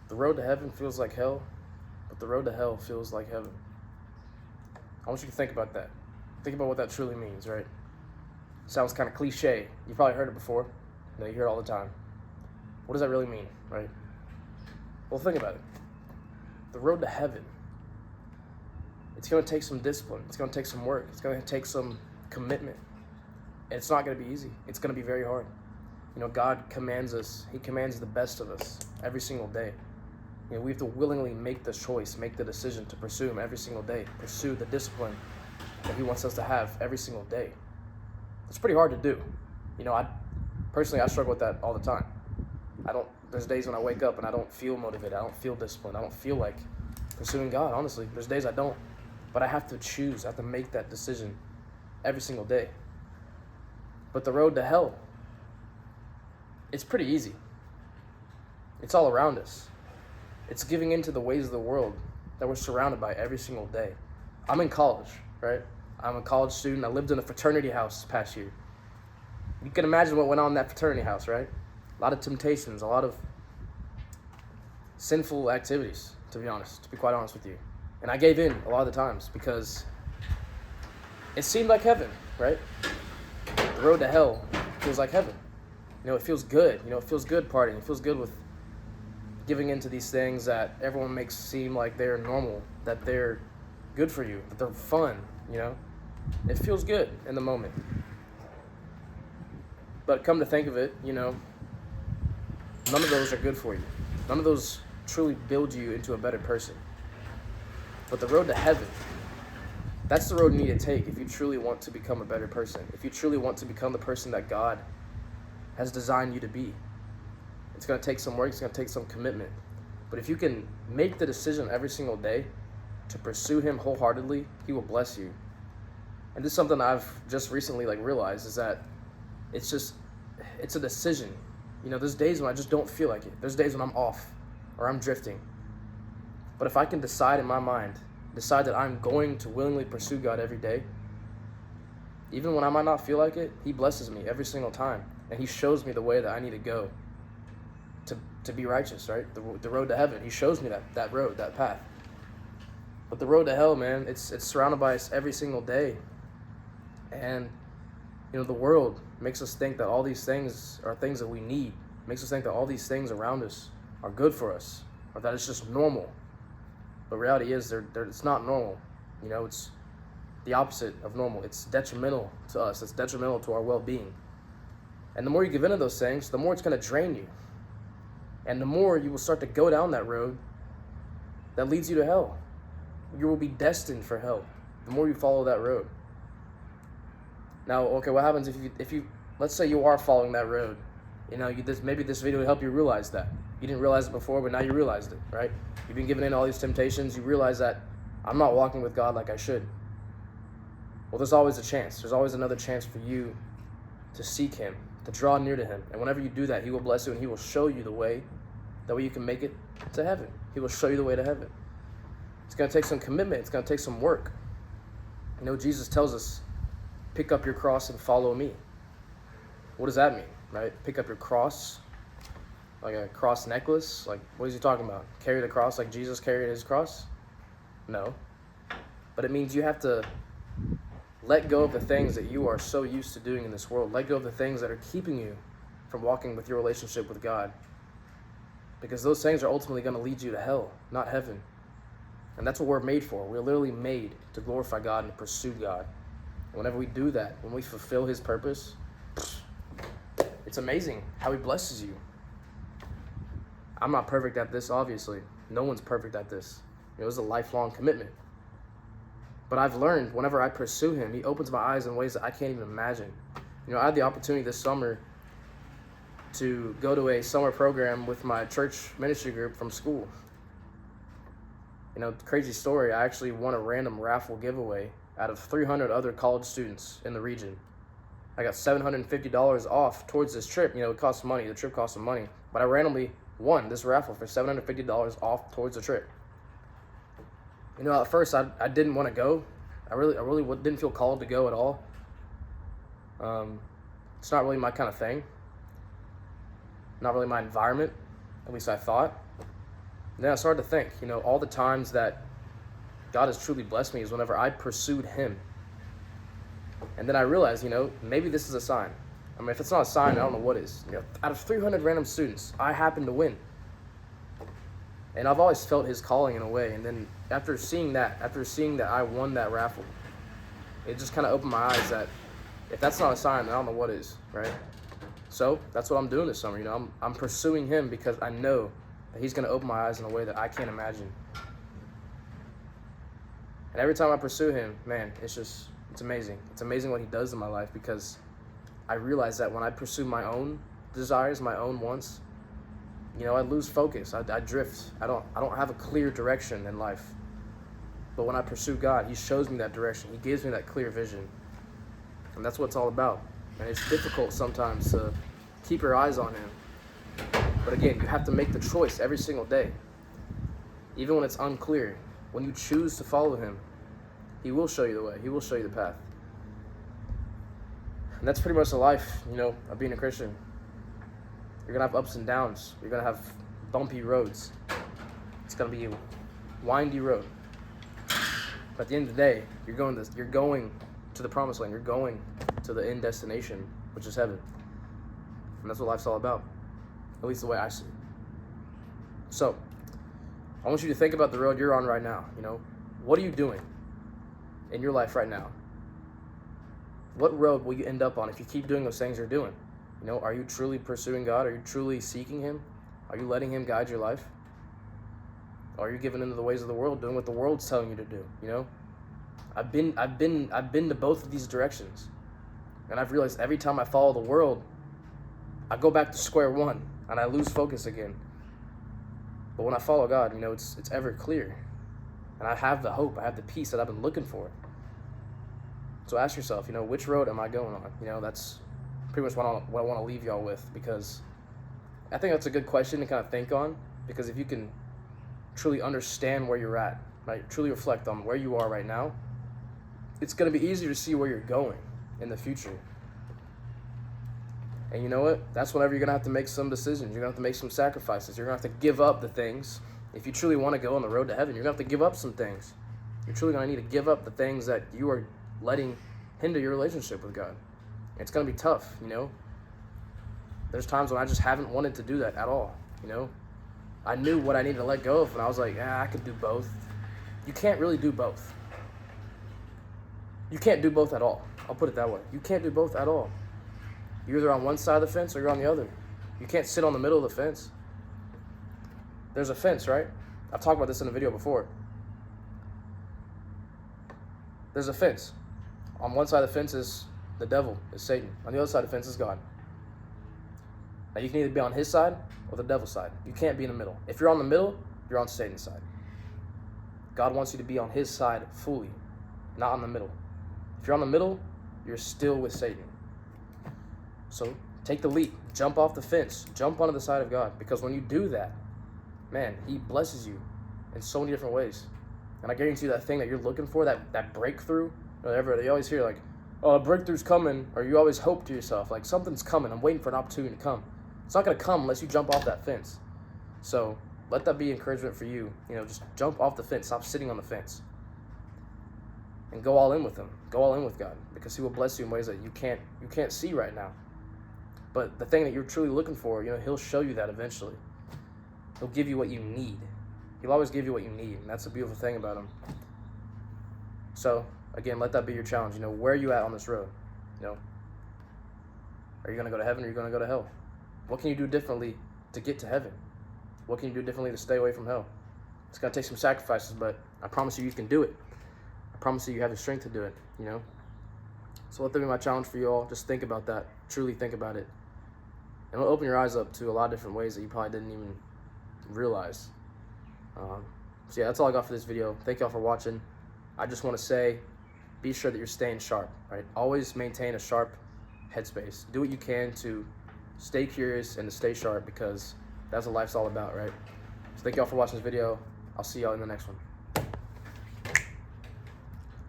The road to heaven feels like hell, but the road to hell feels like heaven. I want you to think about that. Think about what that truly means, right? Sounds kind of cliche. You've probably heard it before. You hear it all the time. What does that really mean, right? Well, think about it. The road to heaven, it's going to take some discipline. It's going to take some work. It's going to take some commitment. And it's not going to be easy. It's going to be very hard. God commands us. He commands the best of us every single day. We have to willingly make the choice, make the decision to pursue Him every single day. Pursue the discipline that He wants us to have every single day. It's pretty hard to do. I struggle with that all the time. There's days when I wake up and I don't feel motivated. I don't feel disciplined. I don't feel like pursuing God, honestly. There's days I don't. But I have to choose. I have to make that decision every single day. But the road to hell, it's pretty easy. It's all around us. It's giving into the ways of the world that we're surrounded by every single day. I'm in college, right? I'm a college student. I lived in a fraternity house this past year. You can imagine what went on in that fraternity house, right? A lot of temptations, a lot of sinful activities, to be quite honest with you. And I gave in a lot of the times because it seemed like heaven, right? The road to hell feels like heaven. It feels good. It feels good partying. It feels good with giving into these things that everyone makes seem like they're normal, that they're good for you, that they're fun, It feels good in the moment. But come to think of it, none of those are good for you. None of those truly build you into a better person. But the road to heaven, that's the road you need to take if you truly want to become a better person. If you truly want to become the person that God has designed you to be. It's going to take some work. It's going to take some commitment. But if you can make the decision every single day to pursue Him wholeheartedly, He will bless you. And this is something I've just recently realized is that it's a decision. There's days when I just don't feel like it. There's days when I'm off or I'm drifting. But if I can decide in my mind, decide that I'm going to willingly pursue God every day, even when I might not feel like it, He blesses me every single time. And He shows me the way that I need to go to be righteous, right? The road to heaven. He shows me that road, that path. But the road to hell, man, it's surrounded by us every single day. And, the world makes us think that all these things are things that we need. Makes us think that all these things around us are good for us, or that it's just normal. But reality is, it's not normal. It's the opposite of normal. It's detrimental to us. It's detrimental to our well-being. And the more you give into those things, the more it's going to drain you. And the more you will start to go down that road that leads you to hell. You will be destined for hell the more you follow that road. Now, okay, what happens if you let's say you are following that road? Maybe this video will help you realize that. You didn't realize it before, but now you realized it, right? You've been given in all these temptations. You realize that I'm not walking with God like I should. Well, there's always a chance. There's always another chance for you to seek Him, to draw near to Him. And whenever you do that, He will bless you and He will show you the way. That way you can make it to heaven. He will show you the way to heaven. It's going to take some commitment. It's going to take some work. Jesus tells us, pick up your cross and follow me. What does that mean, right? Pick up your cross, like a cross necklace? What is He talking about? Carry the cross like Jesus carried His cross? No. But it means you have to let go of the things that you are so used to doing in this world. Let go of the things that are keeping you from walking with your relationship with God. Because those things are ultimately going to lead you to hell, not heaven. And that's what we're made for. We're literally made to glorify God and to pursue God. And whenever we do that, when we fulfill His purpose, it's amazing how He blesses you. I'm not perfect at this, obviously. No one's perfect at this. It was a lifelong commitment. But I've learned whenever I pursue Him, He opens my eyes in ways that I can't even imagine. I had the opportunity this summer to go to a summer program with my church ministry group from school. Crazy story, I actually won a random raffle giveaway out of 300 other college students in the region. I got $750 off towards this trip. It costs money. The trip costs some money. But I randomly won this raffle for $750 off towards the trip. At first I didn't want to go. I really didn't feel called to go at all. It's not really my kind of thing. Not really my environment, at least I thought. And then I started to think, all the times that God has truly blessed me is whenever I pursued him. And then I realized, maybe this is a sign. I mean, if it's not a sign, I don't know what is. Out of 300 random students, I happened to win. And I've always felt his calling in a way. And then after seeing that I won that raffle, it just kind of opened my eyes that if that's not a sign, then I don't know what is, right? So that's what I'm doing this summer. I'm pursuing him because I know that he's going to open my eyes in a way that I can't imagine. And every time I pursue him, man, it's amazing. It's amazing what he does in my life, because I realize that when I pursue my own desires, my own wants, I lose focus. I drift. I don't have a clear direction in life. But when I pursue God, he shows me that direction. He gives me that clear vision. And that's what it's all about. And it's difficult sometimes to keep your eyes on him. But again, you have to make the choice every single day. Even when it's unclear, when you choose to follow him, he will show you the way. He will show you the path. And that's pretty much the life, of being a Christian. You're going to have ups and downs. You're going to have bumpy roads. It's going to be a windy road. But at the end of the day, you're going to the promised land. You're going to the end destination, which is heaven. And that's what life's all about. At least the way I see it. So, I want you to think about the road you're on right now. What are you doing in your life right now? What road will you end up on if you keep doing those things you're doing? Are you truly pursuing God? Are you truly seeking him? Are you letting him guide your life? Or are you giving into the ways of the world, doing what the world's telling you to do? I've been to both of these directions. And I've realized every time I follow the world, I go back to square one and I lose focus again. But when I follow God, it's ever clear. And I have the hope, I have the peace that I've been looking for. So ask yourself, which road am I going on? That's pretty much what I want to leave y'all with, because I think that's a good question to kind of think on, because if you can truly understand where you're at, right, truly reflect on where you are right now, it's going to be easier to see where you're going in the future. And you know what? That's whenever you're going to have to make some decisions. You're going to have to make some sacrifices. You're going to have to give up the things. If you truly want to go on the road to heaven, you're going to have to give up some things. You're truly going to need to give up the things that you are letting hinder your relationship with God. It's going to be tough, There's times when I just haven't wanted to do that at all, I knew what I needed to let go of, and I was like, I could do both. You can't really do both. You can't do both at all. I'll put it that way. You can't do both at all. You're either on one side of the fence or you're on the other. You can't sit on the middle of the fence. There's a fence, right? I've talked about this in a video before. There's a fence. On one side of the fence is the devil, is Satan. On the other side of the fence is God. Now you can either be on his side or the devil's side. You can't be in the middle. If you're on the middle, you're on Satan's side. God wants you to be on his side fully, not on the middle. If you're on the middle, you're still with Satan. So take the leap, jump off the fence, jump onto the side of God, because when you do that, man, he blesses you in so many different ways. And I guarantee you that thing that you're looking for, that breakthrough, whatever, you always hear like, oh, a breakthrough's coming, or you always hope to yourself, like something's coming, I'm waiting for an opportunity to come. It's not going to come unless you jump off that fence. So let that be encouragement for you. Just jump off the fence, stop sitting on the fence, and go all in with him. Go all in with God, because he will bless you in ways that you can't see right now. But the thing that you're truly looking for, he'll show you that eventually. He'll give you what you need. He'll always give you what you need, and that's the beautiful thing about him. So, again, let that be your challenge. Where are you at on this road? Are you going to go to heaven, or are you going to go to hell? What can you do differently to get to heaven? What can you do differently to stay away from hell? It's going to take some sacrifices, but I promise you can do it. I promise you have the strength to do it, So let that be my challenge for you all. Just think about that. Truly think about it. And it'll open your eyes up to a lot of different ways that you probably didn't even realize. So yeah, that's all I got for this video. Thank y'all for watching. I just want to say, be sure that you're staying sharp, right? Always maintain a sharp headspace. Do what you can to stay curious and to stay sharp, because that's what life's all about, right? So thank y'all for watching this video. I'll see y'all in the next one.